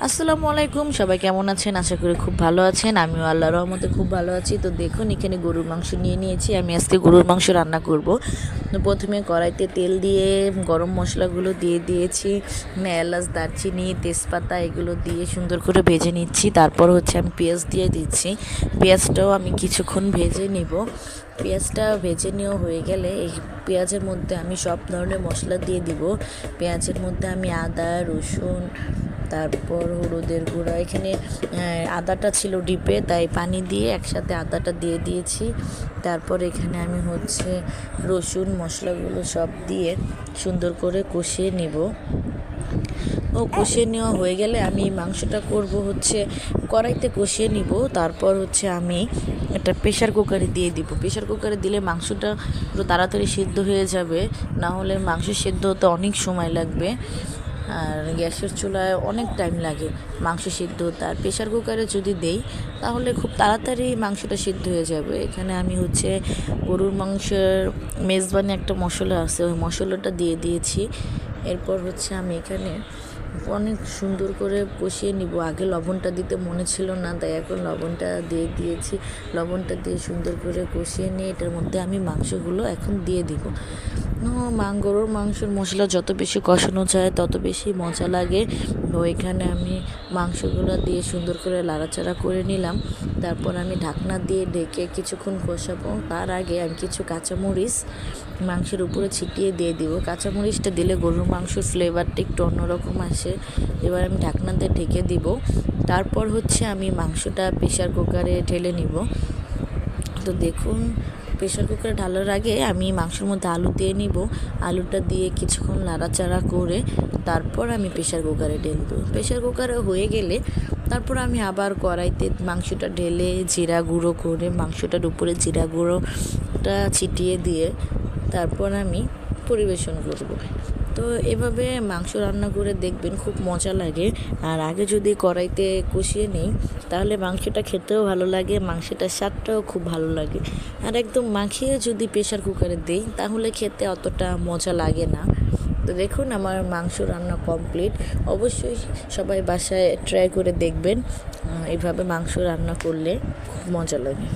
আসসালামু আলাইকুম, সবাই কেমন আছেন? আশা করি খুব ভালো আছেন। আমিও আল্লাহর রহমতে খুব ভালো আছি। তো দেখুন, এখানে গরুর মাংস নিয়ে নিয়েছি। আমি আজকে গরুর মাংস রান্না করব। তো প্রথমে কড়াইতে তেল দিয়ে গরম মশলাগুলো দিয়ে দিয়েছি। এলাচ, দারচিনি, তেজপাতা এগুলো দিয়ে সুন্দর করে ভেজে নিচ্ছি। তারপর হচ্ছে আমি পেঁয়াজ দিয়ে দিচ্ছি। পেঁয়াজটাও আমি কিছুক্ষণ ভেজে নিব। পেঁয়াজটা ভেজে নেওয়া হয়ে গেলে এই পেঁয়াজের মধ্যে আমি সব ধরনের মশলা দিয়ে দিব। পেঁয়াজের মধ্যে আমি আদা, রসুন, তারপর হলুদের গুঁড়া, এখানে আদাটা ছিল ডিপে, তাই পানি দিয়ে একসাথে আদাটা দিয়ে দিয়েছি। তারপর এখানে আমি হচ্ছে রসুন মশলাগুলো সব দিয়ে সুন্দর করে কষিয়ে নিব। কষিয়ে নেওয়া হয়ে গেলে আমি মাংসটা করব হচ্ছে কড়াইতে কষিয়ে নিব। তারপর হচ্ছে আমি একটা প্রেশার কুকারে দিয়ে দিব। প্রেশার কুকারে দিলে মাংসটা পুরো তাড়াতাড়ি সিদ্ধ হয়ে যাবে, না হলে মাংস সিদ্ধ হতে অনেক সময় লাগবে। আর গ্যাসের চুলায় অনেক টাইম লাগে মাংস সিদ্ধ হতে। আর প্রেশার কুকারে যদি দেই তাহলে খুব তাড়াতাড়ি মাংসটা সিদ্ধ হয়ে যাবে। এখানে আমি হচ্ছে গরুর মাংসের মেজবানি একটা মশলা আছে, ওই মশলাটা দিয়ে দিয়েছি। এরপর হচ্ছে আমি এখানে অনেক সুন্দর করে কষিয়ে নিব। আগে লবণটা দিতে মনে ছিল না, তাই এখন লবণটা দিয়ে দিয়েছি। লবণটা দিয়ে সুন্দর করে কষিয়ে নিয়ে এটার মধ্যে আমি মাংসগুলো এখন দিয়ে দিব। গরুর মাংসের মশলা যত বেশি কষানো যায় তত বেশি মজা লাগে। তো এখানে আমি মাংসগুলো দিয়ে সুন্দর করে নাড়াচাড়া করে নিলাম। তারপর আমি ঢাকনা দিয়ে ঢেকে কিছুক্ষণ কষাবো। তার আগে আমি কিছু কাঁচামরিচ মাংসের উপরে ছিটিয়ে দিয়ে দিব। কাঁচামরিচটা দিলে গরুর মাংসের ফ্লেভারটা একটু অন্যরকম আসে। এবার আমি ঢাকনা দিয়ে ঢেকে দিব। তারপর হচ্ছে আমি মাংসটা প্রেশার কুকারে ঢেলে নিব। তো দেখুন, প্রেশার কুকারে ঢালার আগে আমি মাংসের মধ্যে আলু দিয়ে নিব। আলুটা দিয়ে কিছুক্ষণ নাড়াচাড়া করে তারপর আমি প্রেশার কুকারে ঢেলব। প্রেশার কুকারে হয়ে গেলে তারপর আমি আবার কড়াইতে মাংসটা ঢেলে জিরা গুঁড়ো করে মাংসটার উপরে জিরা গুঁড়োটা ছিটিয়ে দিয়ে তারপর আমি পরিবেশন করব। তো এভাবে মাংস রান্না করে দেখবেন, খুব মজা লাগে। আর আগে যদি কড়াইতে কষিয়ে নিই তাহলে মাংসটা খেতেও ভালো লাগে, মাংসটার স্বাদটাও খুব ভালো লাগে। আর একদম মাখিয়ে যদি প্রেশার কুকারে দিই তাহলে খেতে অতটা মজা লাগে না। তো দেখুন, আমার মাংস রান্না কমপ্লিট। অবশ্যই সবাই বাসায় ট্রাই করে দেখবেন, এভাবে মাংস রান্না করলে খুব মজা লাগে।